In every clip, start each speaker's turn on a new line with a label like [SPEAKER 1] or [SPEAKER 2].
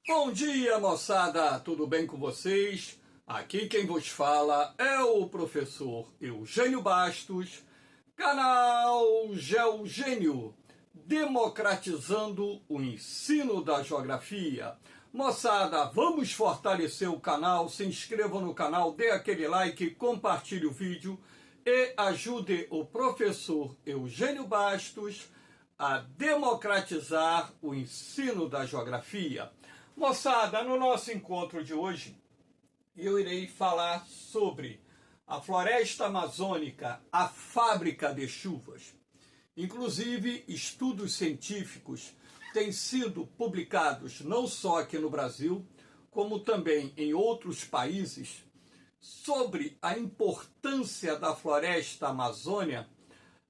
[SPEAKER 1] Bom dia, moçada! Tudo bem com vocês? Aqui quem vos fala é o professor Eugênio Bastos, canal Geogênio, democratizando o ensino da geografia. Moçada, vamos fortalecer o canal, se inscrevam no canal, dê aquele like, compartilhe o vídeo e ajude o professor Eugênio Bastos a democratizar o ensino da geografia. Moçada, no nosso encontro de hoje, eu irei falar sobre a floresta amazônica, a fábrica de chuvas. Inclusive, estudos científicos têm sido publicados não só aqui no Brasil, como também em outros países, sobre a importância da floresta amazônica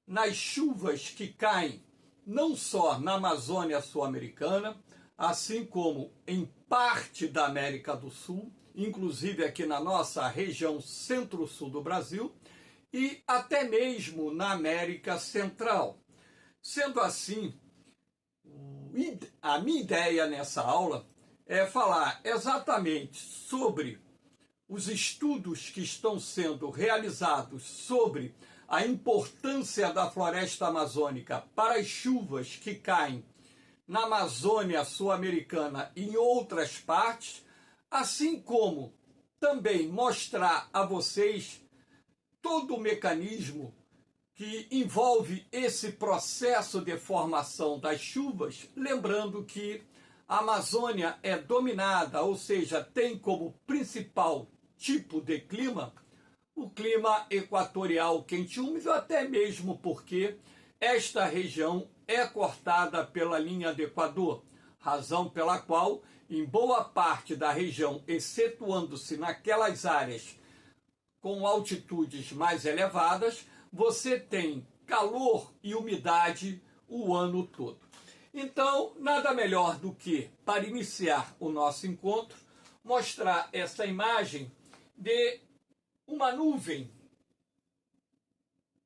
[SPEAKER 1] nas chuvas que caem não só na Amazônia sul-americana, assim como em parte da América do Sul, inclusive aqui na nossa região centro-sul do Brasil, e até mesmo na América Central. Sendo assim, a minha ideia nessa aula é falar exatamente sobre os estudos que estão sendo realizados sobre a importância da floresta amazônica para as chuvas que caem na Amazônia sul-americana e em outras partes, assim como também mostrar a vocês todo o mecanismo que envolve esse processo de formação das chuvas, lembrando que a Amazônia é dominada, ou seja, tem como principal tipo de clima o clima equatorial quente e úmido, até mesmo porque esta região é cortada pela linha do Equador, razão pela qual, em boa parte da região, excetuando-se naquelas áreas com altitudes mais elevadas, você tem calor e umidade o ano todo. Então, nada melhor do que, para iniciar o nosso encontro, mostrar essa imagem de uma nuvem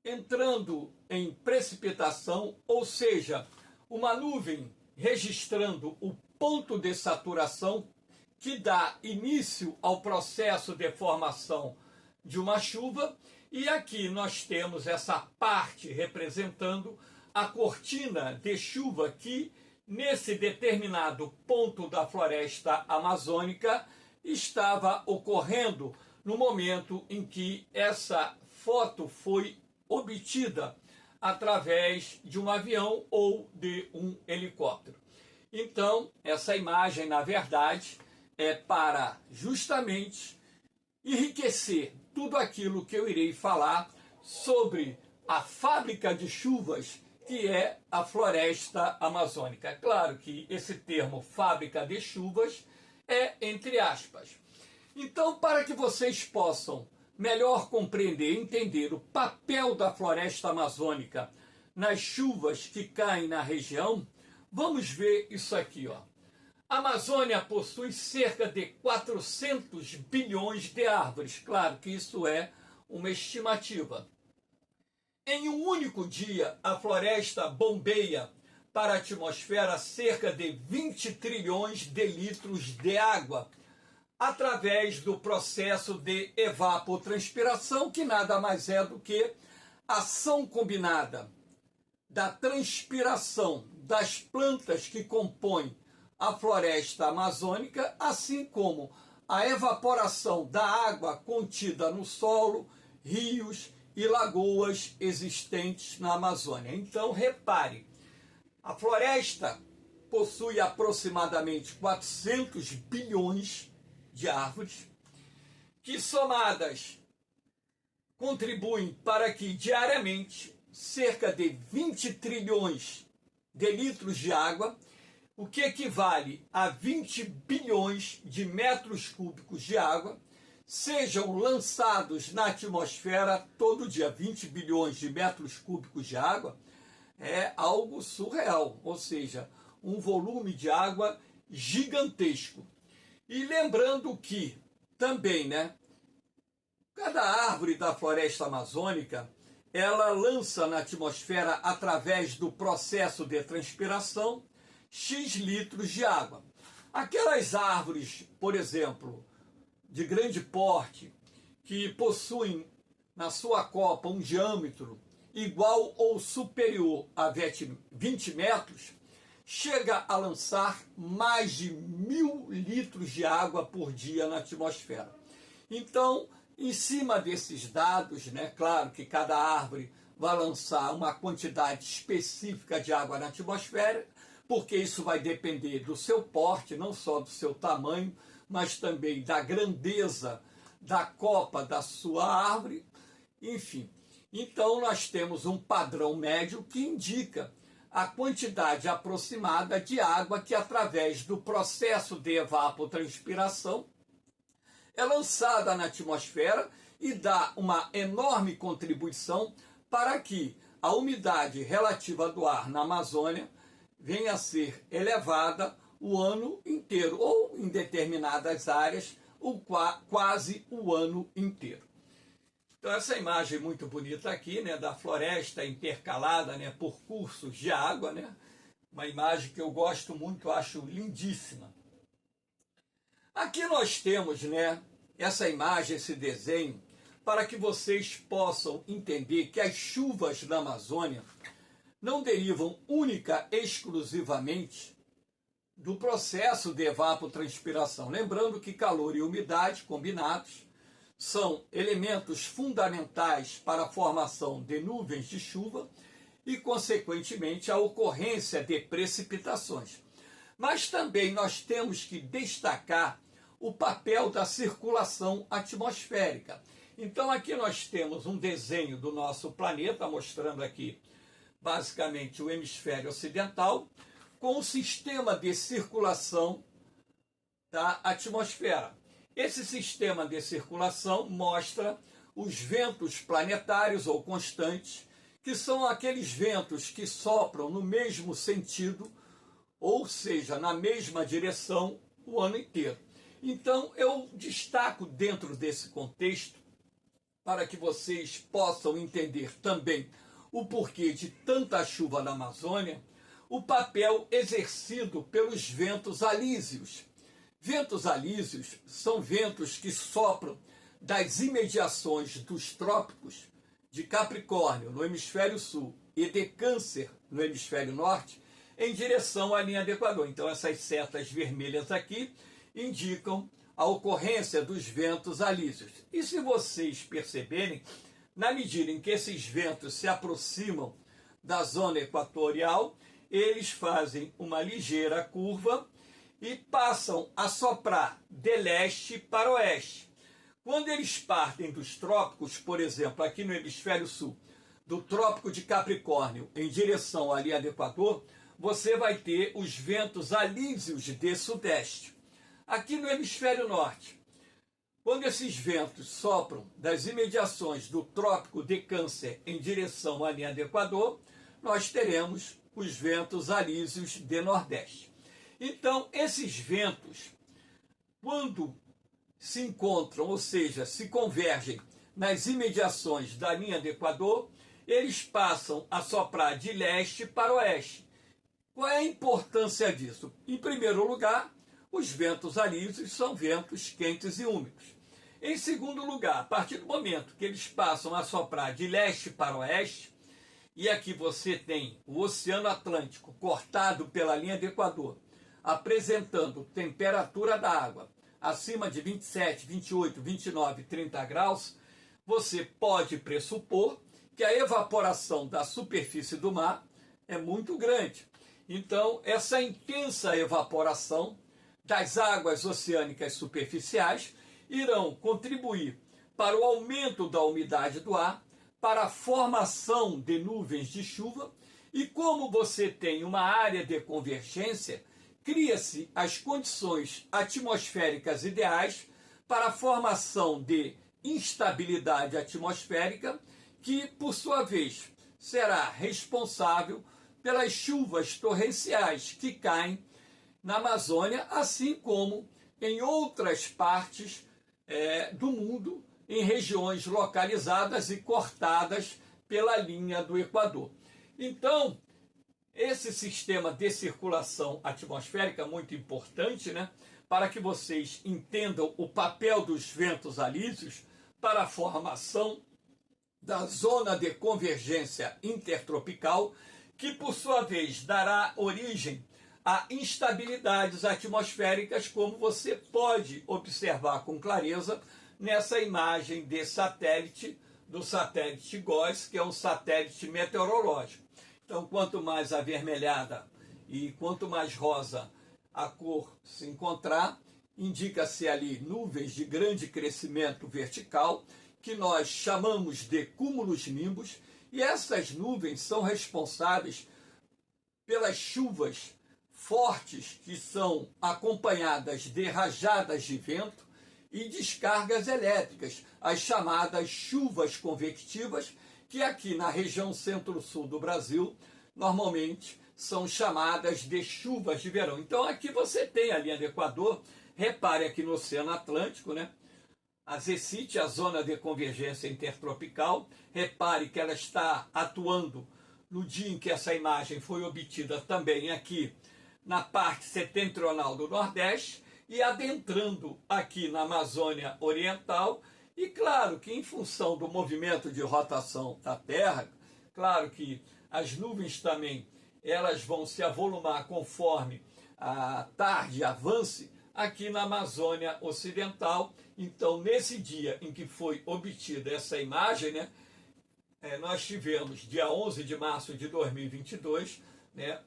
[SPEAKER 1] entrando em precipitação, ou seja, uma nuvem registrando o ponto de saturação que dá início ao processo de formação de uma chuva, e aqui nós temos essa parte representando a cortina de chuva que, nesse determinado ponto da floresta amazônica, estava ocorrendo no momento em que essa foto foi obtida através de um avião ou de um helicóptero. Então, essa imagem, na verdade, é para justamente enriquecer tudo aquilo que eu irei falar sobre a fábrica de chuvas que é a floresta amazônica. É claro que esse termo fábrica de chuvas é entre aspas. Então, para que vocês possam melhor compreender e entender o papel da floresta amazônica nas chuvas que caem na região, vamos ver isso aqui, ó. A Amazônia possui cerca de 400 bilhões de árvores. Claro que isso é uma estimativa. Em um único dia, a floresta bombeia para a atmosfera cerca de 20 trilhões de litros de água, através do processo de evapotranspiração, que nada mais é do que a ação combinada da transpiração das plantas que compõem a floresta amazônica, assim como a evaporação da água contida no solo, rios e lagoas existentes na Amazônia. Então, repare, a floresta possui aproximadamente 400 bilhões de árvores, que somadas contribuem para que diariamente cerca de 20 trilhões de litros de água, o que equivale a 20 bilhões de metros cúbicos de água, sejam lançados na atmosfera todo dia. 20 bilhões de metros cúbicos de água é algo surreal, ou seja, um volume de água gigantesco. E lembrando que também, cada árvore da floresta amazônica, ela lança na atmosfera, através do processo de transpiração, X litros de água. Aquelas árvores, por exemplo, de grande porte, que possuem na sua copa um diâmetro igual ou superior a 20 metros, chega a lançar mais de 1.000 litros de água por dia na atmosfera. Então, em cima desses dados, né, claro que cada árvore vai lançar uma quantidade específica de água na atmosfera, porque isso vai depender do seu porte, não só do seu tamanho, mas também da grandeza da copa da sua árvore, enfim. Então, nós temos um padrão médio que indica a quantidade aproximada de água que, através do processo de evapotranspiração, é lançada na atmosfera e dá uma enorme contribuição para que a umidade relativa do ar na Amazônia venha a ser elevada o ano inteiro, ou em determinadas áreas, quase o ano inteiro. Então, essa imagem muito bonita aqui, né, da floresta intercalada, né, por cursos de água, né, uma imagem que eu gosto muito, acho lindíssima. Aqui nós temos, né, essa imagem, esse desenho, para que vocês possam entender que as chuvas na Amazônia não derivam única e exclusivamente do processo de evapotranspiração. Lembrando que calor e umidade combinados são elementos fundamentais para a formação de nuvens de chuva e, consequentemente, a ocorrência de precipitações. Mas também nós temos que destacar o papel da circulação atmosférica. Então, aqui nós temos um desenho do nosso planeta, mostrando aqui, basicamente, o hemisfério ocidental, com o sistema de circulação da atmosfera. Esse sistema de circulação mostra os ventos planetários ou constantes, que são aqueles ventos que sopram no mesmo sentido, ou seja, na mesma direção, o ano inteiro. Então, eu destaco dentro desse contexto, para que vocês possam entender também o porquê de tanta chuva na Amazônia, o papel exercido pelos ventos alísios. Ventos alísios são ventos que sopram das imediações dos trópicos de Capricórnio, no hemisfério sul, e de Câncer, no hemisfério norte, em direção à linha do Equador. Então, essas setas vermelhas aqui indicam a ocorrência dos ventos alísios. E se vocês perceberem, na medida em que esses ventos se aproximam da zona equatorial, eles fazem uma ligeira curva e passam a soprar de leste para oeste. Quando eles partem dos trópicos, por exemplo, aqui no hemisfério sul, do trópico de Capricórnio em direção à linha do Equador, você vai ter os ventos alísios de sudeste. Aqui no hemisfério norte, quando esses ventos sopram das imediações do trópico de Câncer em direção à linha do Equador, nós teremos os ventos alísios de nordeste. Então, esses ventos, quando se encontram, ou seja, se convergem nas imediações da linha do Equador, eles passam a soprar de leste para oeste. Qual é a importância disso? Em primeiro lugar, os ventos alísios são ventos quentes e úmidos. Em segundo lugar, a partir do momento que eles passam a soprar de leste para oeste, e aqui você tem o Oceano Atlântico cortado pela linha do Equador, apresentando temperatura da água acima de 27, 28, 29, 30 graus, você pode pressupor que a evaporação da superfície do mar é muito grande. Então, essa intensa evaporação das águas oceânicas superficiais irão contribuir para o aumento da umidade do ar, para a formação de nuvens de chuva, e como você tem uma área de convergência, cria-se as condições atmosféricas ideais para a formação de instabilidade atmosférica, que, por sua vez, será responsável pelas chuvas torrenciais que caem na Amazônia, assim como em outras partes do mundo, em regiões localizadas e cortadas pela linha do Equador. Então, Esse sistema de circulação atmosférica é muito importante, né? Para que vocês entendam o papel dos ventos alísios para a formação da zona de convergência intertropical, que por sua vez dará origem a instabilidades atmosféricas, como você pode observar com clareza nessa imagem de satélite, do satélite GOES, que é um satélite meteorológico. Então, quanto mais avermelhada e quanto mais rosa a cor se encontrar, indica-se ali nuvens de grande crescimento vertical, que nós chamamos de cúmulos nimbus, e essas nuvens são responsáveis pelas chuvas fortes que são acompanhadas de rajadas de vento e descargas elétricas, as chamadas chuvas convectivas, que aqui na região centro-sul do Brasil, normalmente são chamadas de chuvas de verão. Então aqui você tem a linha do Equador, repare aqui no Oceano Atlântico, né? A ZECIT, a zona de convergência intertropical, repare que ela está atuando no dia em que essa imagem foi obtida também aqui na parte setentrional do Nordeste e adentrando aqui na Amazônia Oriental. E claro que em função do movimento de rotação da Terra, claro que as nuvens também elas vão se avolumar conforme a tarde avance aqui na Amazônia Ocidental. Então, nesse dia em que foi obtida essa imagem, né, nós tivemos, dia 11 de março de 2022, né,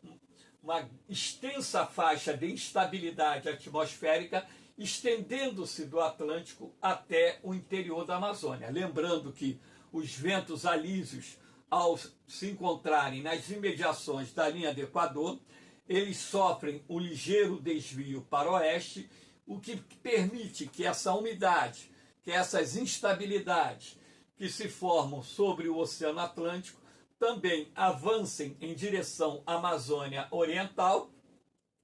[SPEAKER 1] uma extensa faixa de instabilidade atmosférica estendendo-se do Atlântico até o interior da Amazônia. Lembrando que os ventos alísios, ao se encontrarem nas imediações da linha do Equador, eles sofrem um ligeiro desvio para o oeste, o que permite que essa umidade, que essas instabilidades que se formam sobre o Oceano Atlântico também avancem em direção à Amazônia Oriental,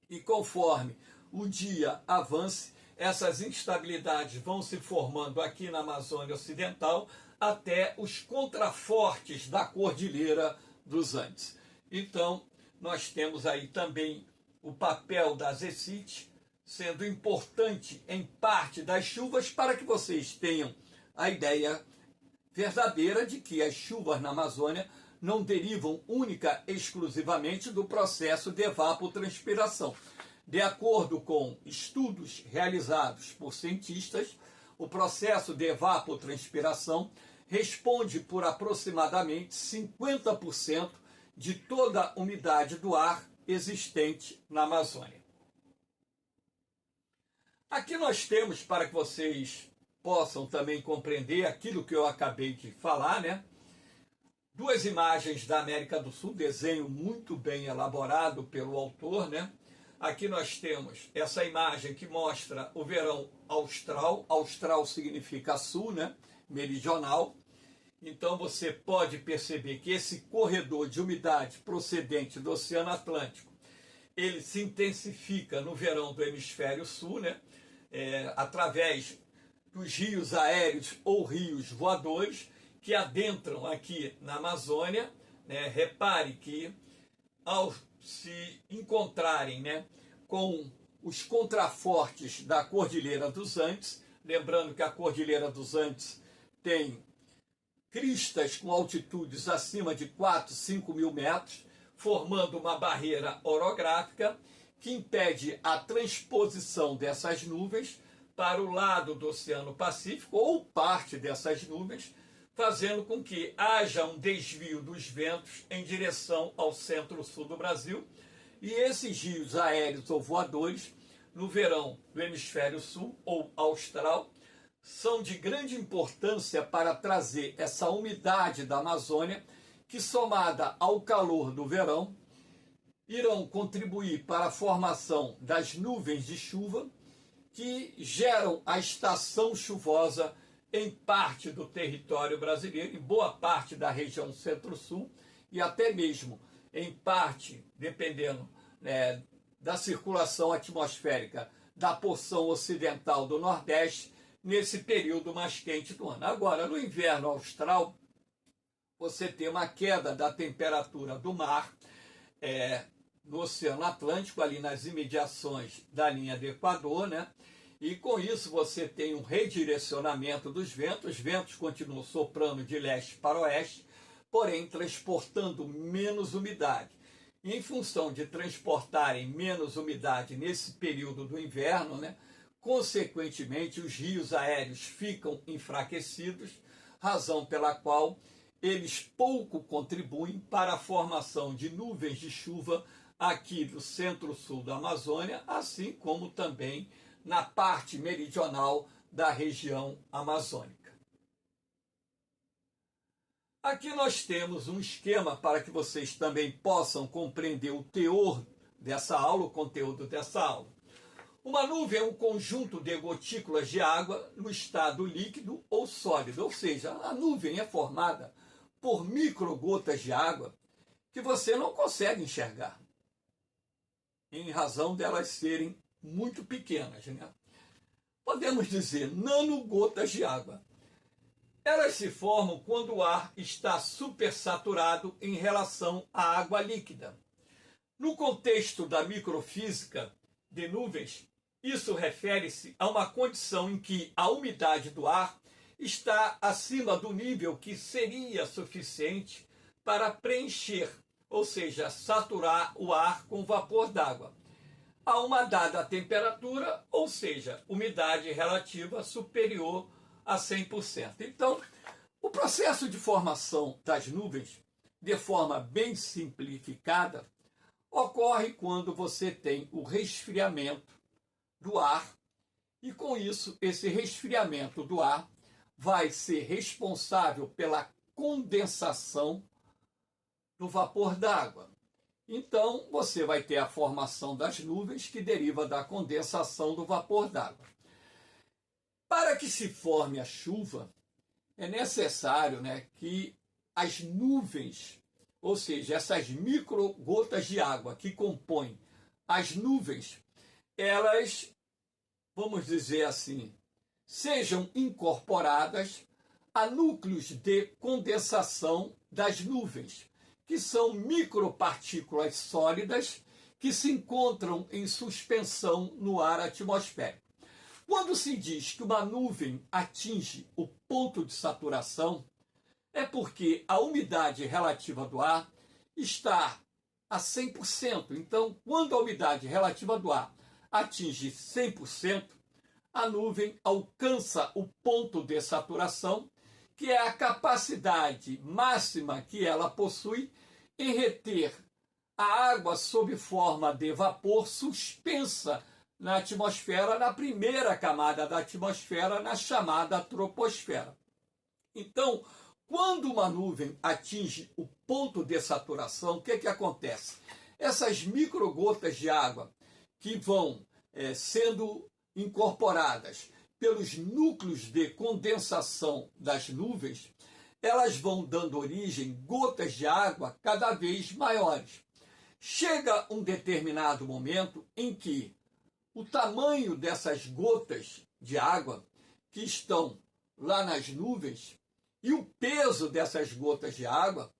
[SPEAKER 1] e conforme o dia avance, essas instabilidades vão se formando aqui na Amazônia Ocidental até os contrafortes da Cordilheira dos Andes. Então, nós temos aí também o papel da ZECIT sendo importante em parte das chuvas, para que vocês tenham a ideia verdadeira de que as chuvas na Amazônia não derivam única e exclusivamente do processo de evapotranspiração. De acordo com estudos realizados por cientistas, o processo de evapotranspiração responde por aproximadamente 50% de toda a umidade do ar existente na Amazônia. Aqui nós temos, para que vocês possam também compreender aquilo que eu acabei de falar, né? Duas imagens da América do Sul, desenho muito bem elaborado pelo autor, né? Aqui nós temos essa imagem que mostra o verão austral. Austral significa sul, né? Meridional. Então você pode perceber que esse corredor de umidade procedente do Oceano Atlântico, ele se intensifica no verão do hemisfério sul, né? Através dos rios aéreos ou rios voadores que adentram aqui na Amazônia, né? Repare que ao se encontrarem, né, com os contrafortes da Cordilheira dos Andes, lembrando que a Cordilheira dos Andes tem cristas com altitudes acima de 4, 5 mil metros, formando uma barreira orográfica que impede a transposição dessas nuvens para o lado do Oceano Pacífico, ou parte dessas nuvens, fazendo com que haja um desvio dos ventos em direção ao centro-sul do Brasil. E esses rios aéreos ou voadores, no verão do hemisfério sul ou austral, são de grande importância para trazer essa umidade da Amazônia, que, somada ao calor do verão, irão contribuir para a formação das nuvens de chuva que geram a estação chuvosa em parte do território brasileiro, em boa parte da região centro-sul e até mesmo em parte, dependendo, né, da circulação atmosférica da porção ocidental do Nordeste, nesse período mais quente do ano. Agora, no inverno austral, você tem uma queda da temperatura do mar no Oceano Atlântico, ali nas imediações da linha do Equador, né? E com isso você tem um redirecionamento dos ventos, os ventos continuam soprando de leste para oeste, porém transportando menos umidade. E em função de transportarem menos umidade nesse período do inverno, né? Consequentemente, os rios aéreos ficam enfraquecidos, razão pela qual eles pouco contribuem para a formação de nuvens de chuva aqui do centro-sul da Amazônia, assim como também na parte meridional da região amazônica. Aqui nós temos um esquema para que vocês também possam compreender o teor dessa aula, o conteúdo dessa aula. Uma nuvem é um conjunto de gotículas de água no estado líquido ou sólido, ou seja, a nuvem é formada por microgotas de água que você não consegue enxergar, em razão delas serem muito pequenas, né? Podemos dizer nanogotas de água. Elas se formam quando o ar está supersaturado em relação à água líquida. No contexto da microfísica de nuvens, isso refere-se a uma condição em que a umidade do ar está acima do nível que seria suficiente para preencher, ou seja, saturar o ar com vapor d'água, a uma dada temperatura, ou seja, umidade relativa superior a 100%. Então, o processo de formação das nuvens, de forma bem simplificada, ocorre quando você tem o resfriamento do ar, e com isso, esse resfriamento do ar vai ser responsável pela condensação do vapor d'água. Então, você vai ter a formação das nuvens que deriva da condensação do vapor d'água. Para que se forme a chuva, é necessário, né, que as nuvens, ou seja, essas microgotas de água que compõem as nuvens, elas, vamos dizer assim, sejam incorporadas a núcleos de condensação das nuvens, que são micropartículas sólidas que se encontram em suspensão no ar atmosférico. Quando se diz que uma nuvem atinge o ponto de saturação, é porque a umidade relativa do ar está a 100%. Então, quando a umidade relativa do ar atinge 100%, a nuvem alcança o ponto de saturação, que é a capacidade máxima que ela possui em reter a água sob forma de vapor suspensa na atmosfera, na primeira camada da atmosfera, na chamada troposfera. Então, quando uma nuvem atinge o ponto de saturação, o que acontece? Essas microgotas de água que vão sendo incorporadas pelos núcleos de condensação das nuvens, elas vão dando origem a gotas de água cada vez maiores. Chega um determinado momento em que o tamanho dessas gotas de água que estão lá nas nuvens e o peso dessas gotas de água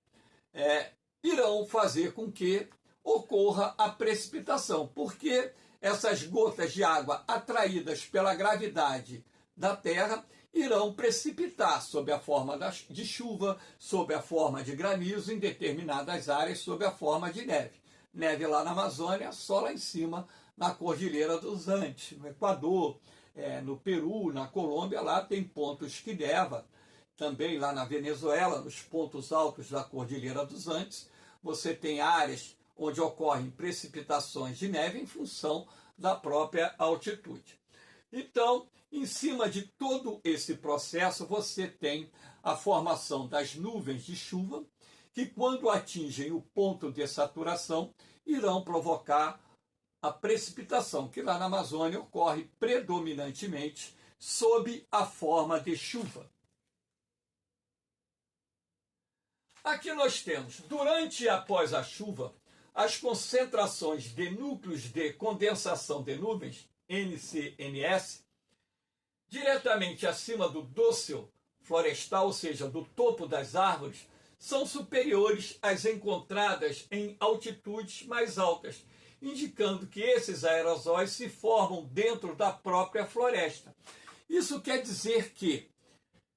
[SPEAKER 1] irão fazer com que ocorra a precipitação, porque essas gotas de água atraídas pela gravidade da Terra irão precipitar sob a forma de chuva, sob a forma de granizo em determinadas áreas, sob a forma de neve. Neve lá na Amazônia, só lá em cima, na Cordilheira dos Andes, no Equador, no Peru, na Colômbia, lá tem pontos que neva. Também lá na Venezuela, nos pontos altos da Cordilheira dos Andes, você tem áreas onde ocorrem precipitações de neve em função da própria altitude. Então, em cima de todo esse processo, você tem a formação das nuvens de chuva, que quando atingem o ponto de saturação, irão provocar a precipitação, que lá na Amazônia ocorre predominantemente sob a forma de chuva. Aqui nós temos, durante e após a chuva, as concentrações de núcleos de condensação de nuvens, NCNS, diretamente acima do dócil florestal, ou seja, do topo das árvores, são superiores às encontradas em altitudes mais altas, indicando que esses aerosóis se formam dentro da própria floresta. Isso quer dizer que,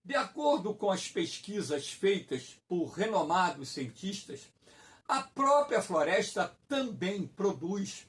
[SPEAKER 1] de acordo com as pesquisas feitas por renomados cientistas, a própria floresta também produz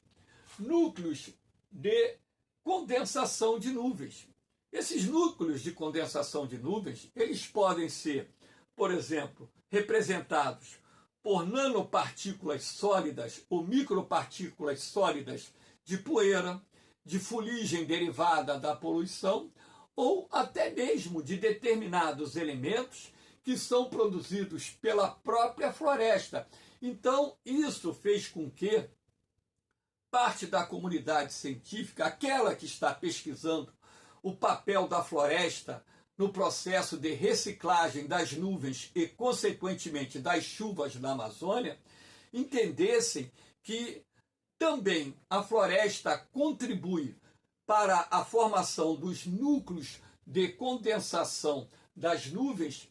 [SPEAKER 1] núcleos de condensação de nuvens. Esses núcleos de condensação de nuvens, eles podem ser, por exemplo, representados por nanopartículas sólidas ou micropartículas sólidas de poeira, de fuligem derivada da poluição, ou até mesmo de determinados elementos que são produzidos pela própria floresta. Então, isso fez com que parte da comunidade científica, aquela que está pesquisando o papel da floresta no processo de reciclagem das nuvens e, consequentemente, das chuvas na Amazônia, entendessem que também a floresta contribui para a formação dos núcleos de condensação das nuvens,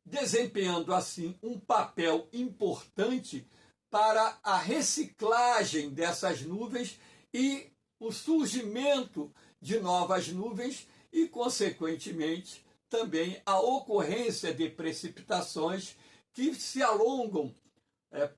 [SPEAKER 1] desempenhando assim um papel importante para a reciclagem dessas nuvens e o surgimento de novas nuvens e, consequentemente, também a ocorrência de precipitações que se alongam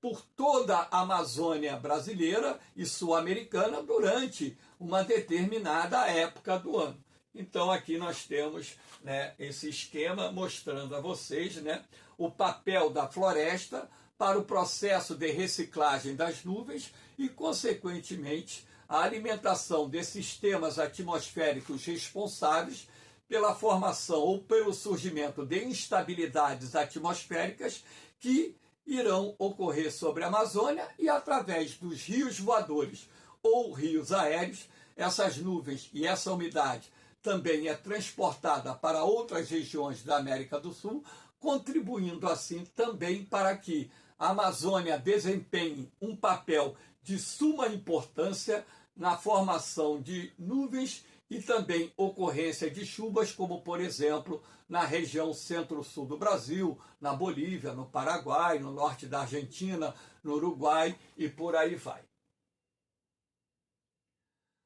[SPEAKER 1] por toda a Amazônia brasileira e sul-americana durante uma determinada época do ano. Então aqui nós temos, né, esse esquema mostrando a vocês, né, o papel da floresta para o processo de reciclagem das nuvens e, consequentemente, a alimentação de sistemas atmosféricos responsáveis pela formação ou pelo surgimento de instabilidades atmosféricas que irão ocorrer sobre a Amazônia e, através dos rios voadores ou rios aéreos, essas nuvens e essa umidade também é transportada para outras regiões da América do Sul, contribuindo assim também para que a Amazônia desempenhe um papel de suma importância na formação de nuvens e também ocorrência de chuvas, como, por exemplo, na região centro-sul do Brasil, na Bolívia, no Paraguai, no norte da Argentina, no Uruguai e por aí vai.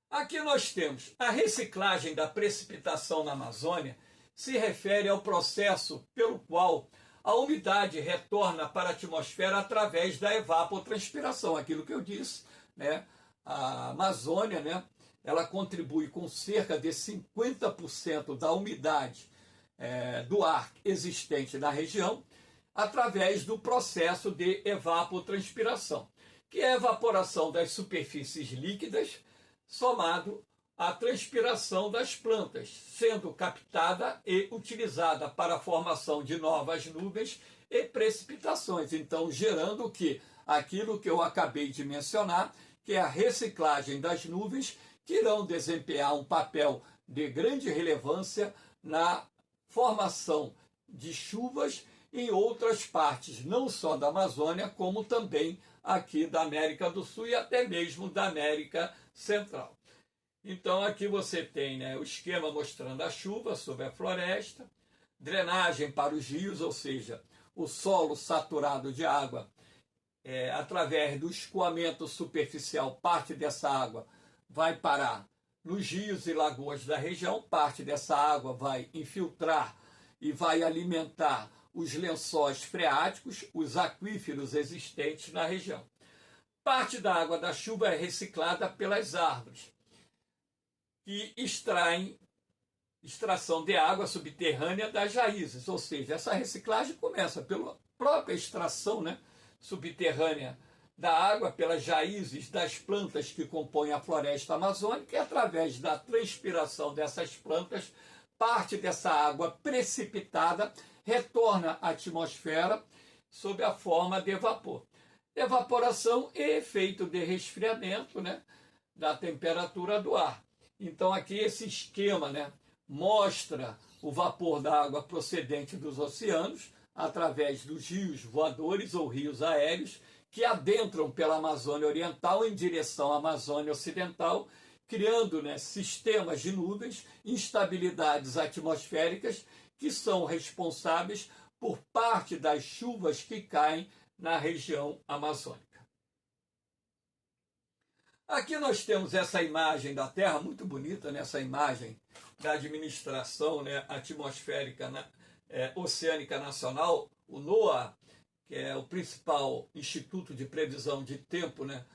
[SPEAKER 1] Aqui nós temos a reciclagem da precipitação na Amazônia, se refere ao processo pelo qual a umidade retorna para a atmosfera através da evapotranspiração. Aquilo que eu disse, né? A Amazônia, né, ela contribui com cerca de 50% da umidade do ar existente na região através do processo de evapotranspiração, que é a evaporação das superfícies líquidas somado à transpiração das plantas, sendo captada e utilizada para a formação de novas nuvens e precipitações. Então, gerando que aquilo que eu acabei de mencionar, que é a reciclagem das nuvens, que irão desempenhar um papel de grande relevância na formação de chuvas em outras partes, não só da Amazônia, como também aqui da América do Sul e até mesmo da América Central. Então aqui você tem, né, o esquema mostrando a chuva sobre a floresta, drenagem para os rios, ou seja, o solo saturado de água, através do escoamento superficial, parte dessa água vai parar nos rios e lagoas da região, parte dessa água vai infiltrar e vai alimentar os lençóis freáticos, os aquíferos existentes na região. Parte da água da chuva é reciclada pelas árvores, que extração de água subterrânea das raízes, ou seja, essa reciclagem começa pela própria extração, né, subterrânea da água pelas raízes das plantas que compõem a floresta amazônica e através da transpiração dessas plantas, parte dessa água precipitada retorna à atmosfera sob a forma de vapor. Evaporação e efeito de resfriamento, né, da temperatura do ar. Então aqui esse esquema, né, mostra o vapor da água procedente dos oceanos através dos rios voadores ou rios aéreos que adentram pela Amazônia Oriental em direção à Amazônia Ocidental, criando, né, sistemas de nuvens, instabilidades atmosféricas que são responsáveis por parte das chuvas que caem na região amazônica. Aqui nós temos essa imagem da Terra, muito bonita, né? Essa imagem da administração, né, atmosférica, oceânica nacional, o NOAA, que é o principal instituto de previsão de tempo, né,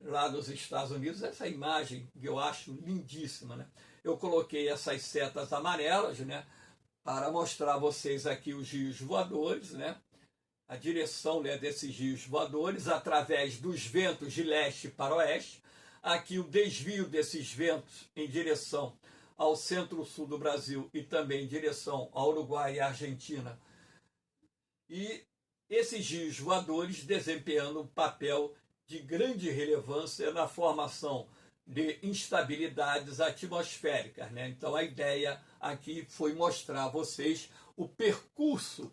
[SPEAKER 1] lá dos Estados Unidos. Essa imagem que eu acho lindíssima, né? Eu coloquei essas setas amarelas, né, para mostrar a vocês aqui os rios voadores, né? A direção, né, desses rios voadores através dos ventos de leste para oeste. Aqui o desvio desses ventos em direção ao centro-sul do Brasil e também em direção ao Uruguai e Argentina. E esses rios voadores desempenhando um papel de grande relevância na formação de instabilidades atmosféricas, né? Então a ideia aqui foi mostrar a vocês o percurso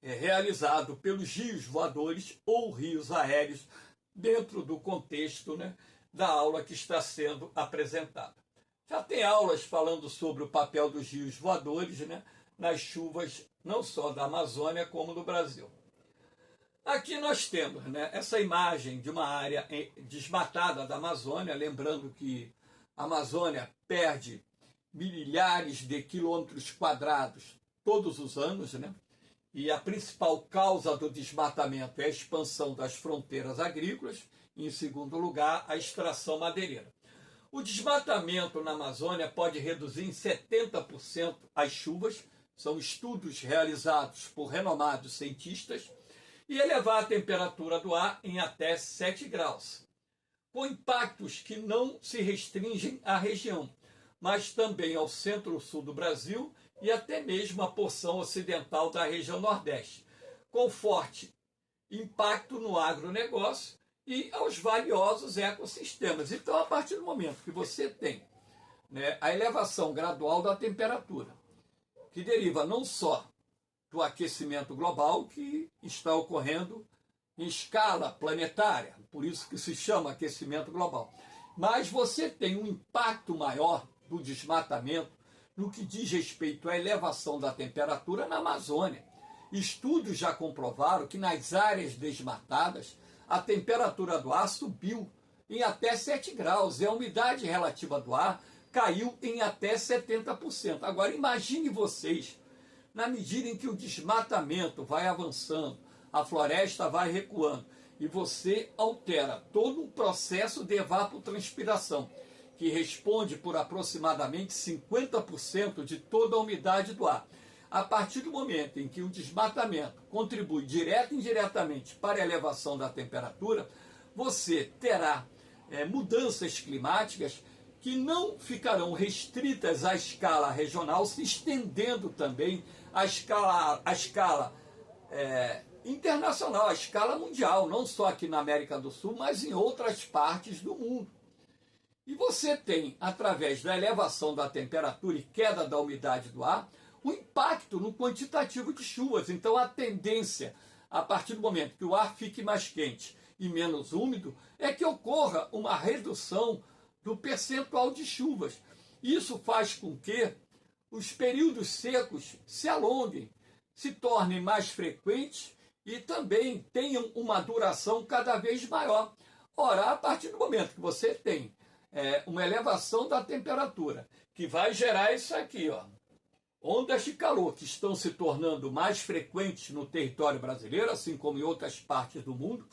[SPEAKER 1] realizado pelos rios voadores ou rios aéreos dentro do contexto, né, da aula que está sendo apresentada. Já tem aulas falando sobre o papel dos rios voadores, né, nas chuvas não só da Amazônia como do Brasil. Aqui nós temos, né, essa imagem de uma área desmatada da Amazônia, lembrando que a Amazônia perde milhares de quilômetros quadrados todos os anos, né? E a principal causa do desmatamento é a expansão das fronteiras agrícolas, e, em segundo lugar, a extração madeireira. O desmatamento na Amazônia pode reduzir em 70% as chuvas, são estudos realizados por renomados cientistas, e elevar a temperatura do ar em até 7 graus, com impactos que não se restringem à região, mas também ao centro-sul do Brasil e até mesmo à porção ocidental da região Nordeste, com forte impacto no agronegócio e aos valiosos ecossistemas. Então, a partir do momento que você tem, né, a elevação gradual da temperatura, que deriva não só do aquecimento global que está ocorrendo em escala planetária, por isso que se chama aquecimento global, mas você tem um impacto maior do desmatamento no que diz respeito à elevação da temperatura na Amazônia. Estudos já comprovaram que nas áreas desmatadas a temperatura do ar subiu em até 7 graus e a umidade relativa do ar caiu em até 70%. Agora imagine vocês, na medida em que o desmatamento vai avançando, a floresta vai recuando e você altera todo um processo de evapotranspiração, que responde por aproximadamente 50% de toda a umidade do ar. A partir do momento em que o desmatamento contribui direta e indiretamente para a elevação da temperatura, você terá mudanças climáticas que não ficarão restritas à escala regional, se estendendo também à escala internacional, à escala mundial, não só aqui na América do Sul, mas em outras partes do mundo. E você tem, através da elevação da temperatura e queda da umidade do ar, o impacto no quantitativo de chuvas. Então, a tendência, a partir do momento que o ar fique mais quente e menos úmido, é que ocorra uma redução do percentual de chuvas. Isso faz com que os períodos secos se alonguem, se tornem mais frequentes e também tenham uma duração cada vez maior. Ora, a partir do momento que você tem uma elevação da temperatura, que vai gerar isso aqui, ó, ondas de calor que estão se tornando mais frequentes no território brasileiro, assim como em outras partes do mundo,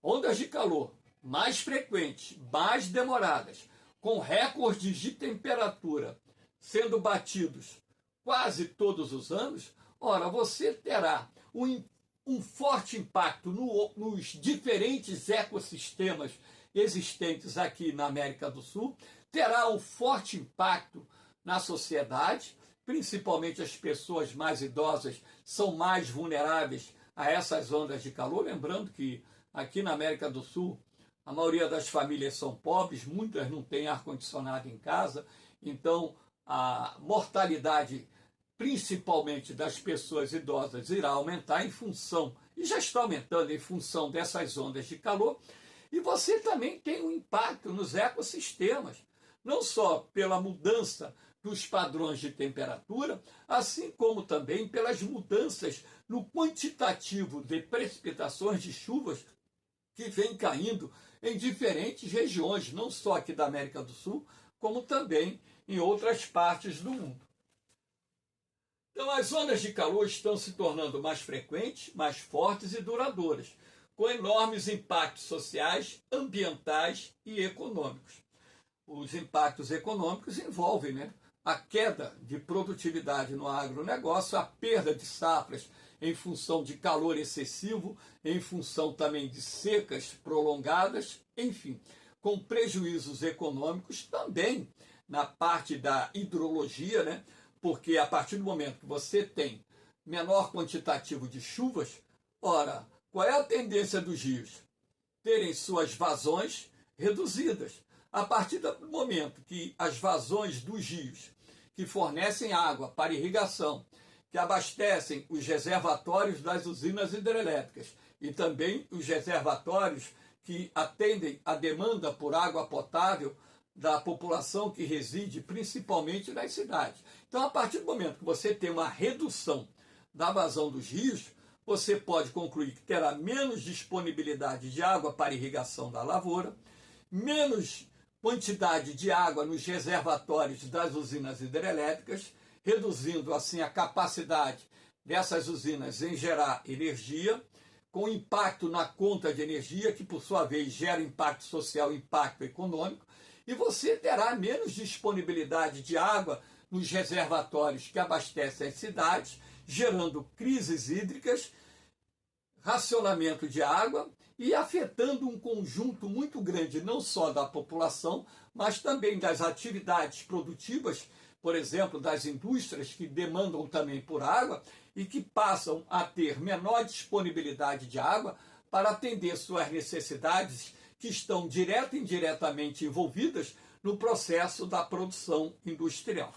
[SPEAKER 1] ondas de calor mais frequentes, mais demoradas, com recordes de temperatura sendo batidos quase todos os anos, ora, você terá um forte impacto nos diferentes ecossistemas existentes aqui na América do Sul, terá um forte impacto na sociedade, principalmente as pessoas mais idosas são mais vulneráveis a essas ondas de calor, lembrando que aqui na América do Sul a maioria das famílias são pobres, muitas não têm ar-condicionado em casa, então a mortalidade principalmente das pessoas idosas irá aumentar em função, e já está aumentando em função dessas ondas de calor. E você também tem um impacto nos ecossistemas, não só pela mudança dos padrões de temperatura, assim como também pelas mudanças no quantitativo de precipitações de chuvas que vem caindo em diferentes regiões, não só aqui da América do Sul, como também em outras partes do mundo. Então, as ondas de calor estão se tornando mais frequentes, mais fortes e duradouras, com enormes impactos sociais, ambientais e econômicos. Os impactos econômicos envolvem, a queda de produtividade no agronegócio, a perda de safras em função de calor excessivo, em função também de secas prolongadas, enfim, com prejuízos econômicos também na parte da hidrologia, porque a partir do momento que você tem menor quantitativo de chuvas, ora, qual é a tendência dos rios? Terem suas vazões reduzidas. A partir do momento que as vazões dos rios, que fornecem água para irrigação, que abastecem os reservatórios das usinas hidrelétricas e também os reservatórios que atendem a demanda por água potável da população que reside principalmente nas cidades. Então, a partir do momento que você tem uma redução da vazão dos rios, você pode concluir que terá menos disponibilidade de água para irrigação da lavoura, menos quantidade de água nos reservatórios das usinas hidrelétricas, reduzindo assim a capacidade dessas usinas em gerar energia, com impacto na conta de energia, que por sua vez gera impacto social e impacto econômico, e você terá menos disponibilidade de água nos reservatórios que abastecem as cidades, gerando crises hídricas, racionamento de água e afetando um conjunto muito grande, não só da população, mas também das atividades produtivas, por exemplo, das indústrias que demandam também por água e que passam a ter menor disponibilidade de água para atender suas necessidades que estão direta e indiretamente envolvidas no processo da produção industrial.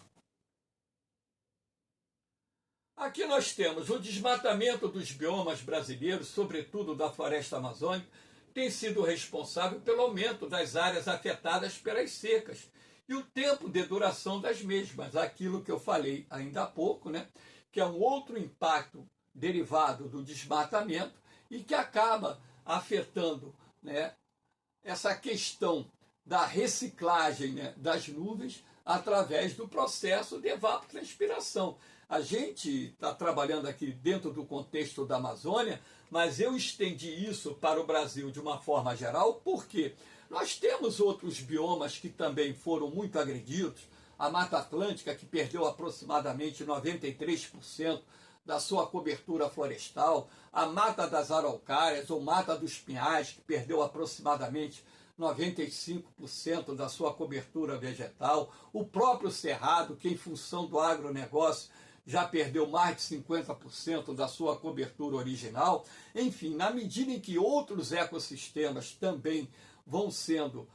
[SPEAKER 1] Aqui nós temos o desmatamento dos biomas brasileiros, sobretudo da floresta amazônica, tem sido responsável pelo aumento das áreas afetadas pelas secas e o tempo de duração das mesmas, aquilo que eu falei ainda há pouco, que é um outro impacto derivado do desmatamento e que acaba afetando, essa questão da reciclagem, das nuvens através do processo de evapotranspiração. A gente está trabalhando aqui dentro do contexto da Amazônia, mas eu estendi isso para o Brasil de uma forma geral, porque nós temos outros biomas que também foram muito agredidos. A Mata Atlântica, que perdeu aproximadamente 93% da sua cobertura florestal, a Mata das Araucárias ou Mata dos Pinhais, que perdeu aproximadamente 95% da sua cobertura vegetal, o próprio Cerrado, que em função do agronegócio já perdeu mais de 50% da sua cobertura original. Enfim, na medida em que outros ecossistemas também vão sendo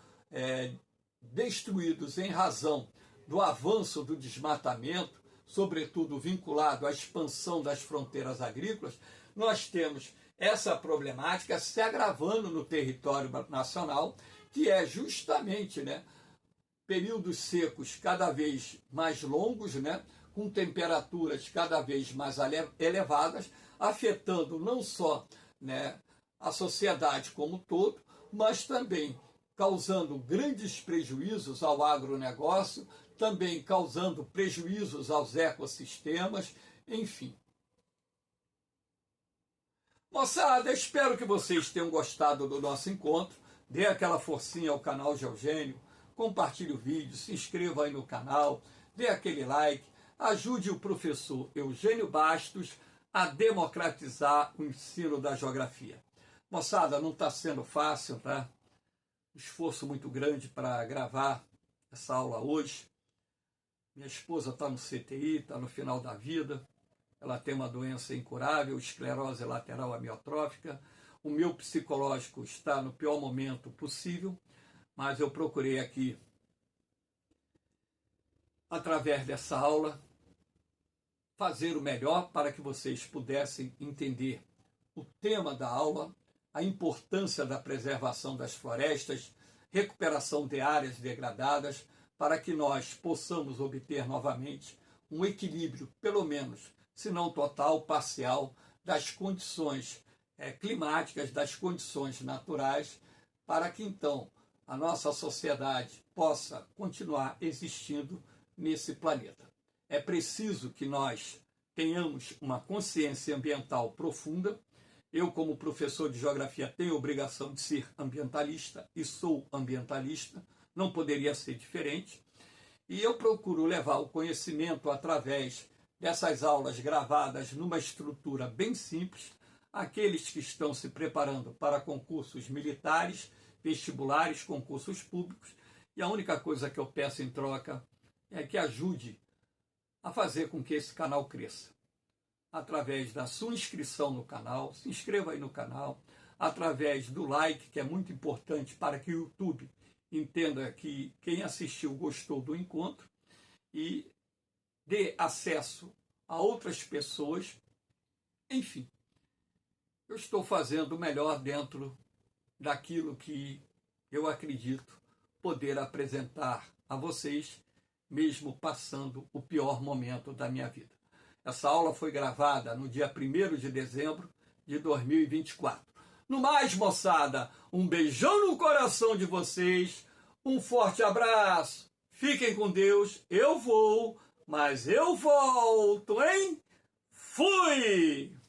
[SPEAKER 1] destruídos em razão do avanço do desmatamento, sobretudo vinculado à expansão das fronteiras agrícolas, nós temos essa problemática se agravando no território nacional, que é justamente períodos secos cada vez mais longos, com temperaturas cada vez mais elevadas, afetando não só a sociedade como um todo, mas também causando grandes prejuízos ao agronegócio, também causando prejuízos aos ecossistemas, enfim. Moçada, espero que vocês tenham gostado do nosso encontro. Dê aquela forcinha ao canal de Eugênio, compartilhe o vídeo, se inscreva aí no canal, dê aquele like, ajude o professor Eugênio Bastos a democratizar o ensino da geografia. Moçada, não está sendo fácil, tá? Esforço muito grande para gravar essa aula hoje. Minha esposa está no CTI, está no final da vida. Ela tem uma doença incurável, esclerose lateral amiotrófica. O meu psicológico está no pior momento possível, mas eu procurei aqui, através dessa aula, fazer o melhor para que vocês pudessem entender o tema da aula, a importância da preservação das florestas, recuperação de áreas degradadas, para que nós possamos obter novamente um equilíbrio, pelo menos, se não total, parcial, das condições climáticas, das condições naturais, para que então a nossa sociedade possa continuar existindo nesse planeta. É preciso que nós tenhamos uma consciência ambiental profunda. Eu, como professor de geografia, tenho a obrigação de ser ambientalista e sou ambientalista, não poderia ser diferente. E eu procuro levar o conhecimento através dessas aulas gravadas numa estrutura bem simples, àqueles que estão se preparando para concursos militares, vestibulares, concursos públicos. E a única coisa que eu peço em troca é que ajude a fazer com que esse canal cresça. Através da sua inscrição no canal, se inscreva aí no canal, através do like, que é muito importante para que o YouTube entenda que quem assistiu gostou do encontro e dê acesso a outras pessoas. Enfim, eu estou fazendo o melhor dentro daquilo que eu acredito poder apresentar a vocês, mesmo passando o pior momento da minha vida. Essa aula foi gravada no dia 1º de dezembro de 2024. No mais, moçada, um beijão no coração de vocês, um forte abraço, fiquem com Deus, eu vou, mas eu volto, hein? Fui!